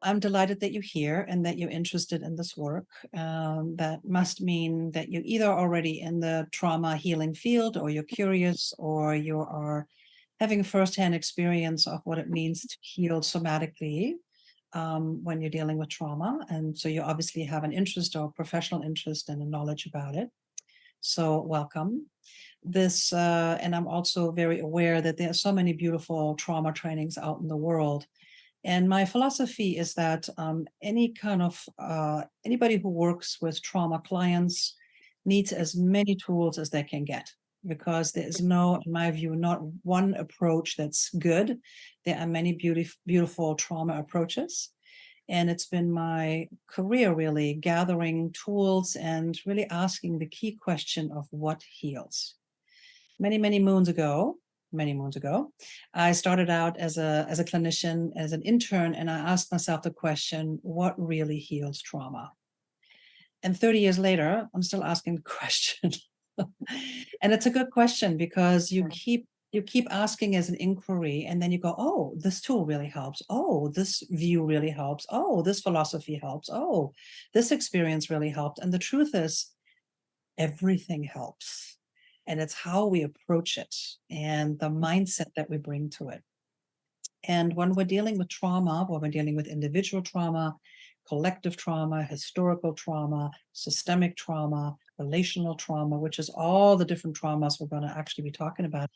I'm delighted that you're here and that you're interested in this work. That must mean that you're either already in the trauma healing field, or you're curious, or you are having a firsthand experience of what it means to heal somatically when you're dealing with trauma. And so you obviously have an interest or professional interest and a knowledge about it. So welcome. And I'm also very aware that there are so many beautiful trauma trainings out in the world. And my philosophy is that anybody who works with trauma clients needs as many tools as they can get, because there is no, in my view, not one approach that's good. There are many beautiful trauma approaches. And it's been my career really gathering tools and really asking the key question of what heals. Many moons ago, I started out as a clinician, as an intern, and I asked myself the question, what really heals trauma? And 30 years later, I'm still asking the question. And it's a good question, because you keep asking as an inquiry, and then you go, oh, this tool really helps. Oh, this view really helps. Oh, this philosophy helps. Oh, this experience really helped. And the truth is, everything helps. And it's how we approach it and the mindset that we bring to it. And when we're dealing with trauma, when we're dealing with individual trauma, collective trauma, historical trauma, systemic trauma, relational trauma, which is all the different traumas we're going to actually be talking about,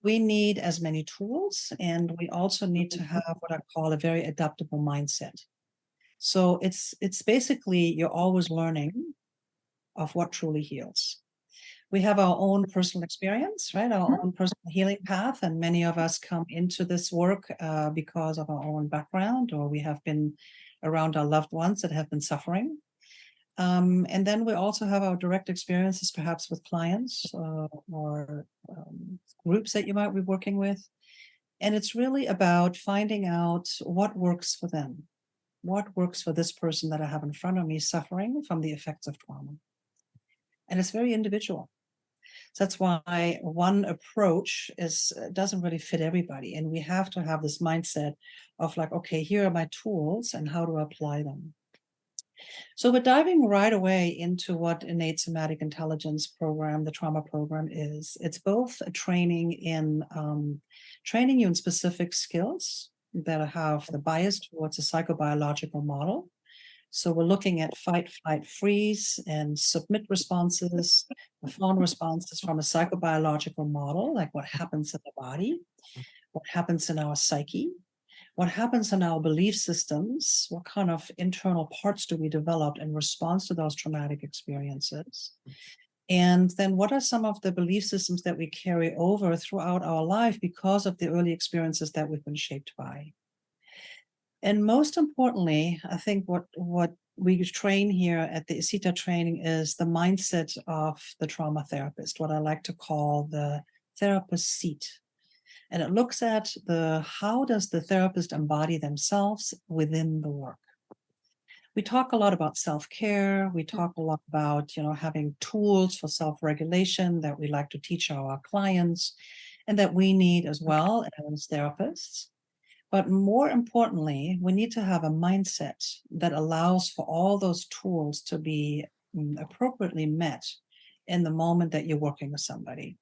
we need as many tools, and we also need to have what I call a very adaptable mindset. So it's basically, you're always learning of what truly heals. We have our own personal experience, right? Our own personal healing path. And many of us come into this work because of our own background, or we have been around our loved ones that have been suffering. And then we also have our direct experiences, perhaps with clients or groups that you might be working with. And it's really about finding out what works for them. What works for this person that I have in front of me suffering from the effects of trauma. And it's very individual. So that's why one approach doesn't really fit everybody. And we have to have this mindset of like, okay, here are my tools and how to apply them. So we're diving right away into what Innate Somatic Intelligence program, the trauma program, is. It's both a training in training you in specific skills that have the bias towards a psychobiological model. So we're looking at fight, flight, freeze, and submit responses, the fawn responses from a psychobiological model, like what happens in the body, what happens in our psyche, what happens in our belief systems, what kind of internal parts do we develop in response to those traumatic experiences. And then what are some of the belief systems that we carry over throughout our life because of the early experiences that we've been shaped by. And most importantly, I think what we train here at the Isitta training is the mindset of the trauma therapist, what I like to call the therapist seat. And it looks at how does the therapist embody themselves within the work. We talk a lot about self-care. We talk a lot about, having tools for self-regulation that we like to teach our clients and that we need as well as therapists. But more importantly, we need to have a mindset that allows for all those tools to be appropriately met in the moment that you're working with somebody.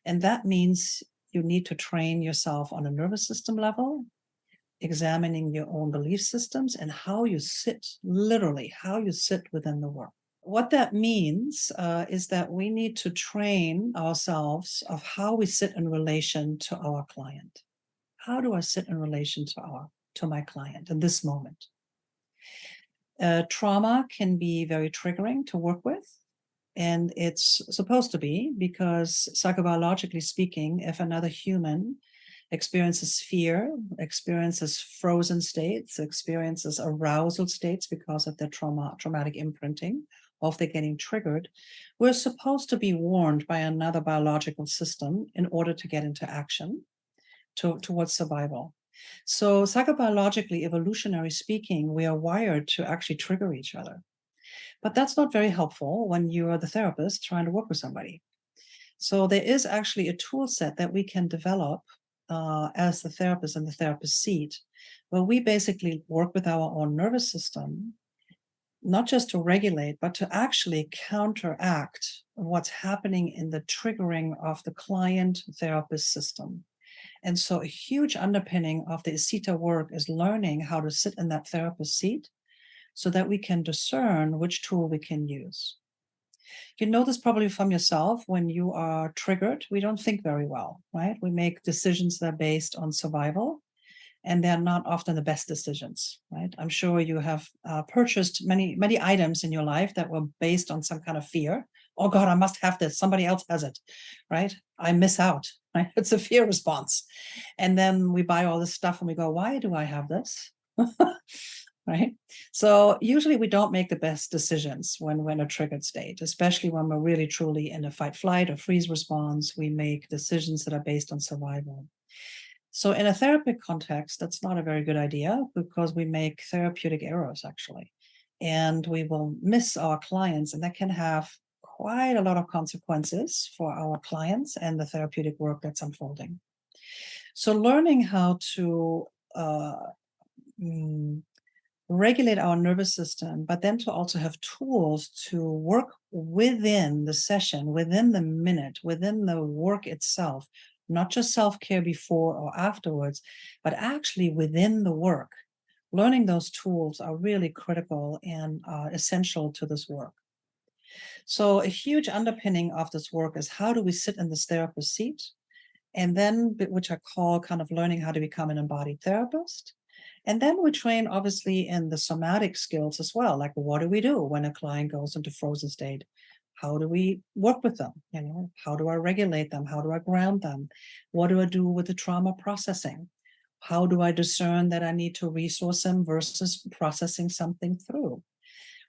And that means you need to train yourself on a nervous system level, examining your own belief systems and how you sit, literally, how you sit within the work. What that means is that we need to train ourselves of how we sit in relation to our client. How do I sit in relation to my client in this moment? Trauma can be very triggering to work with, and it's supposed to be, because psychobiologically speaking, if another human experiences fear, experiences frozen states, experiences arousal states because of their traumatic imprinting, or if they're getting triggered, we're supposed to be warned by another biological system in order to get into action towards survival. So psychobiologically, evolutionary speaking, we are wired to actually trigger each other. But that's not very helpful when you are the therapist trying to work with somebody. So there is actually a tool set that we can develop as the therapist in the therapist seat, where we basically work with our own nervous system, not just to regulate, but to actually counteract what's happening in the triggering of the client therapist system. And so a huge underpinning of the Isitta work is learning how to sit in that therapist seat so that we can discern which tool we can use. You know this probably from yourself. When you are triggered, we don't think very well, right? We make decisions that are based on survival, and they're not often the best decisions, right? I'm sure you have purchased many items in your life that were based on some kind of fear. Oh God, I must have this. Somebody else has it, right? I miss out, right? It's a fear response. And then we buy all this stuff and we go, why do I have this? Right? So usually we don't make the best decisions when we're in a triggered state, especially when we're really truly in a fight, flight, or freeze response. We make decisions that are based on survival. So in a therapeutic context, that's not a very good idea because we make therapeutic errors, actually, and we will miss our clients, and that can have quite a lot of consequences for our clients and the therapeutic work that's unfolding. So learning how to regulate our nervous system, but then to also have tools to work within the session, within the minute, within the work itself, not just self-care before or afterwards, but actually within the work. Learning those tools are really critical and essential to this work. So a huge underpinning of this work is how do we sit in this therapist seat? And then, which I call kind of learning how to become an embodied therapist. And then we train obviously in the somatic skills as well. Like, what do we do when a client goes into frozen state? How do we work with them? You know, how do I regulate them? How do I ground them? What do I do with the trauma processing? How do I discern that I need to resource them versus processing something through?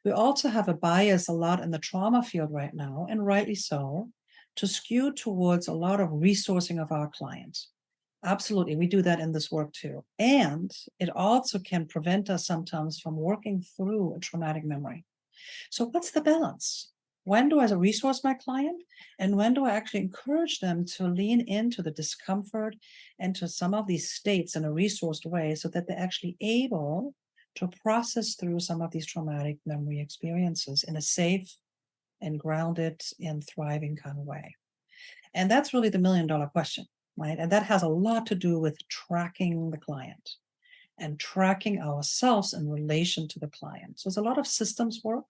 We also have a bias a lot in the trauma field right now, and rightly so, to skew towards a lot of resourcing of our clients. Absolutely, we do that in this work too. And it also can prevent us sometimes from working through a traumatic memory. So what's the balance? When do I resource my client? And when do I actually encourage them to lean into the discomfort and to some of these states in a resourced way so that they're actually able to process through some of these traumatic memory experiences in a safe and grounded and thriving kind of way? And that's really the $1,000,000 question, right? And that has a lot to do with tracking the client and tracking ourselves in relation to the client. So there's a lot of systems work,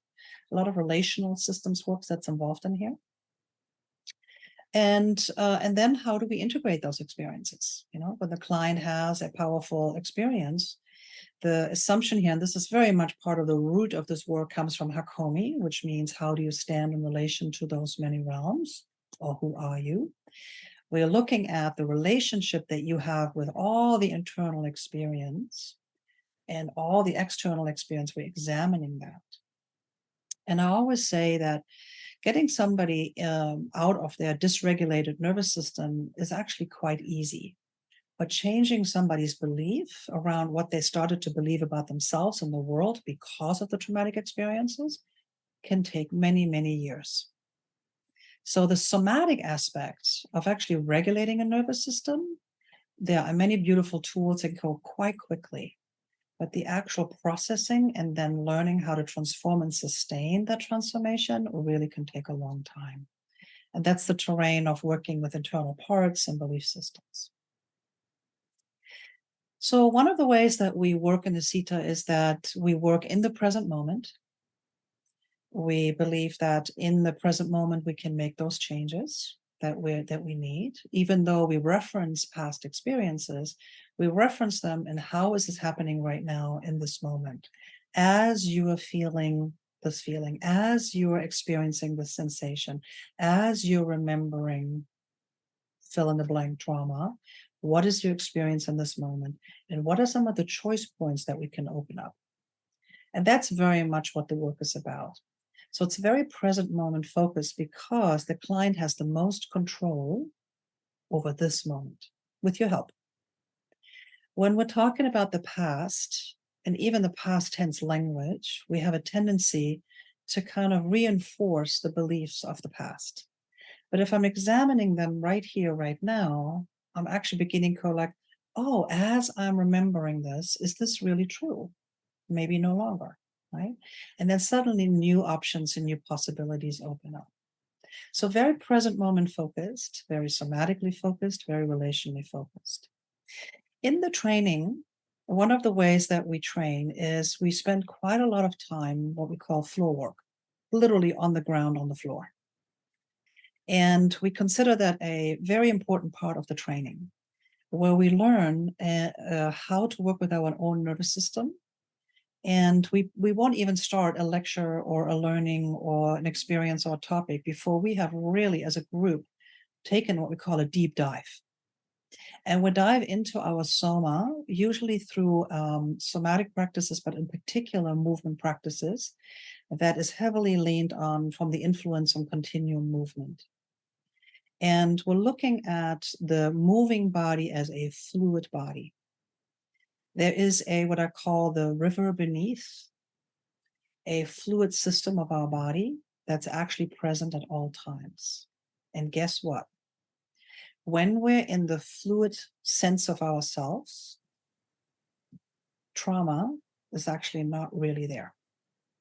a lot of relational systems work that's involved in here. And then how do we integrate those experiences? You know, when the client has a powerful experience, the assumption here, and this is very much part of the root of this work, comes from Hakomi, which means how do you stand in relation to those many realms, or who are you? We're looking at the relationship that you have with all the internal experience and all the external experience. We're examining that. And I always say that getting somebody out of their dysregulated nervous system is actually quite easy. But changing somebody's belief around what they started to believe about themselves and the world because of the traumatic experiences can take many, many years. So the somatic aspects of actually regulating a nervous system, there are many beautiful tools that go quite quickly. But the actual processing and then learning how to transform and sustain that transformation really can take a long time. And that's the terrain of working with internal parts and belief systems. So one of the ways that we work in Isitta is that we work in the present moment. We believe that in the present moment, we can make those changes that we need, even though we reference past experiences, we reference them and how is this happening right now in this moment, as you are feeling this feeling, as you are experiencing this sensation, as you're remembering fill in the blank trauma. What is your experience in this moment? And what are some of the choice points that we can open up? And that's very much what the work is about. So it's very present moment focused because the client has the most control over this moment with your help. When we're talking about the past and even the past tense language, we have a tendency to kind of reinforce the beliefs of the past. But if I'm examining them right here, right now, I'm actually beginning to go like, oh, as I'm remembering this, is this really true? Maybe no longer, right? And then suddenly new options and new possibilities open up. So very present moment focused, very somatically focused, very relationally focused. In the training, one of the ways that we train is we spend quite a lot of time, what we call floor work, literally on the ground on the floor. And we consider that a very important part of the training, where we learn how to work with our own nervous system. And we won't even start a lecture or a learning or an experience or topic before we have really, as a group, taken what we call a deep dive. And we dive into our soma, usually through somatic practices, but in particular movement practices that is heavily leaned on from the influence on continuum movement. And we're looking at the moving body as a fluid body. There is what I call the river beneath, a fluid system of our body that's actually present at all times. And guess what? When we're in the fluid sense of ourselves, trauma is actually not really there,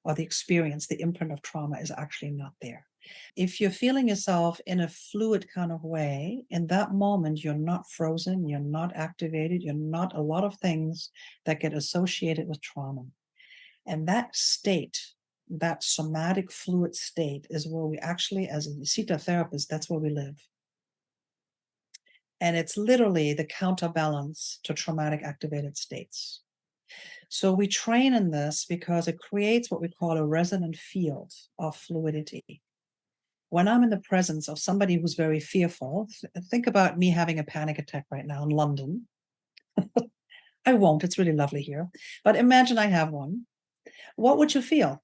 or the experience, the imprint of trauma is actually not there. If you're feeling yourself in a fluid kind of way, in that moment, you're not frozen, you're not activated, you're not a lot of things that get associated with trauma. And that state, that somatic fluid state, is where we actually, as an Isitta therapist, that's where we live. And it's literally the counterbalance to traumatic activated states. So we train in this because it creates what we call a resonant field of fluidity. When I'm in the presence of somebody who's very fearful, think about me having a panic attack right now in London. I won't, it's really lovely here. But imagine I have one. What would you feel?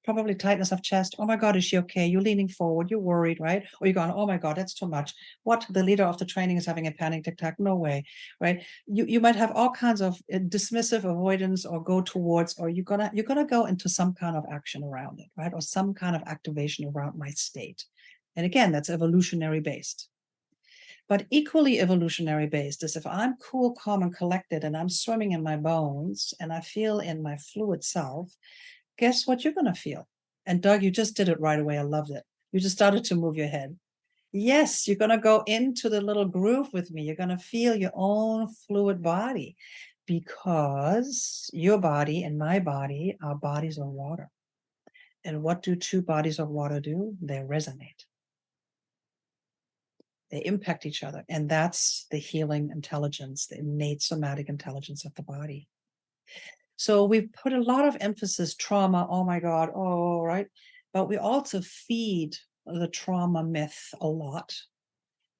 Probably tightness of chest. Oh my God, is she okay? You're leaning forward, you're worried, right? Or you're going, oh my God, that's too much. What, the leader of the training is having a panic attack? No way, right? You might have all kinds of dismissive avoidance or go towards, or you're gonna go into some kind of action around it, right? Or some kind of activation around my state. And again, that's evolutionary based. But equally evolutionary based is if I'm cool, calm, and collected, and I'm swimming in my bones, and I feel in my fluid self, guess what you're going to feel? And Doug, you just did it right away. I loved it. You just started to move your head. Yes, you're going to go into the little groove with me. You're going to feel your own fluid body because your body and my body, our bodies are water. And what do two bodies of water do? They resonate. They impact each other. And that's the healing intelligence, the innate somatic intelligence of the body. So we've put a lot of emphasis, trauma, oh my God, oh, right. But we also feed the trauma myth a lot,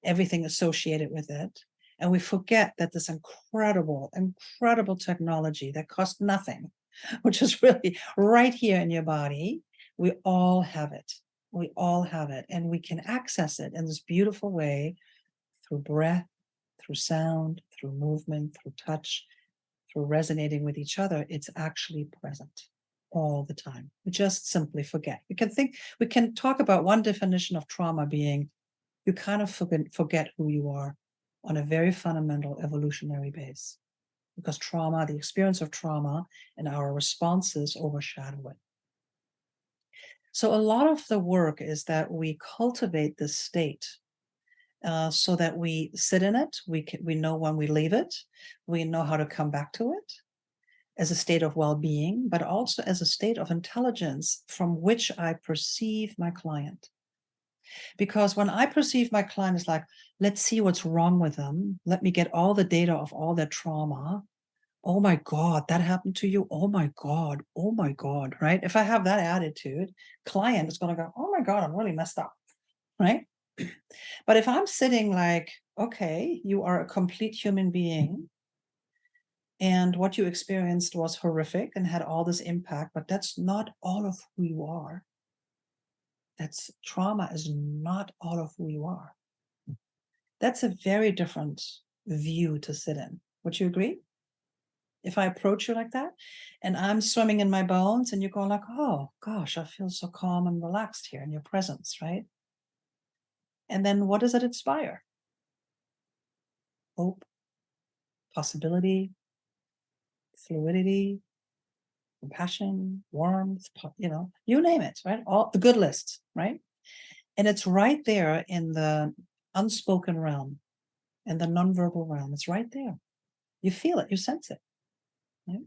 everything associated with it. And we forget that this incredible, incredible technology that costs nothing, which is really right here in your body, we all have it. We all have it. And we can access it in this beautiful way through breath, through sound, through movement, through touch, through resonating with each other. It's actually present all the time. We just simply forget. We can talk about one definition of trauma being you kind of forget who you are on a very fundamental evolutionary base, because trauma, the experience of trauma and our responses overshadow it. So a lot of the work is that we cultivate this state so that we sit in it. We know when we leave it. We know how to come back to it as a state of well-being, but also as a state of intelligence from which I perceive my client. Because when I perceive my client as like, let's see what's wrong with them. Let me get all the data of all their trauma. Oh my God, that happened to you. Oh my God. Oh my God. Right. If I have that attitude, client is going to go, oh my God, I'm really messed up. Right. But if I'm sitting like, okay, you are a complete human being, and what you experienced was horrific and had all this impact, but that's not all of who you are. That's trauma is not all of who you are. That's a very different view to sit in. Would you agree? If I approach you like that and I'm swimming in my bones and you're going like, oh gosh, I feel so calm and relaxed here in your presence, right? And then what does it inspire? hope, possibility, fluidity, compassion, warmth, you name it, right? All the good lists, right? And it's right there in the unspoken realm, in the nonverbal realm. It's right there. You feel it, you sense it. Right?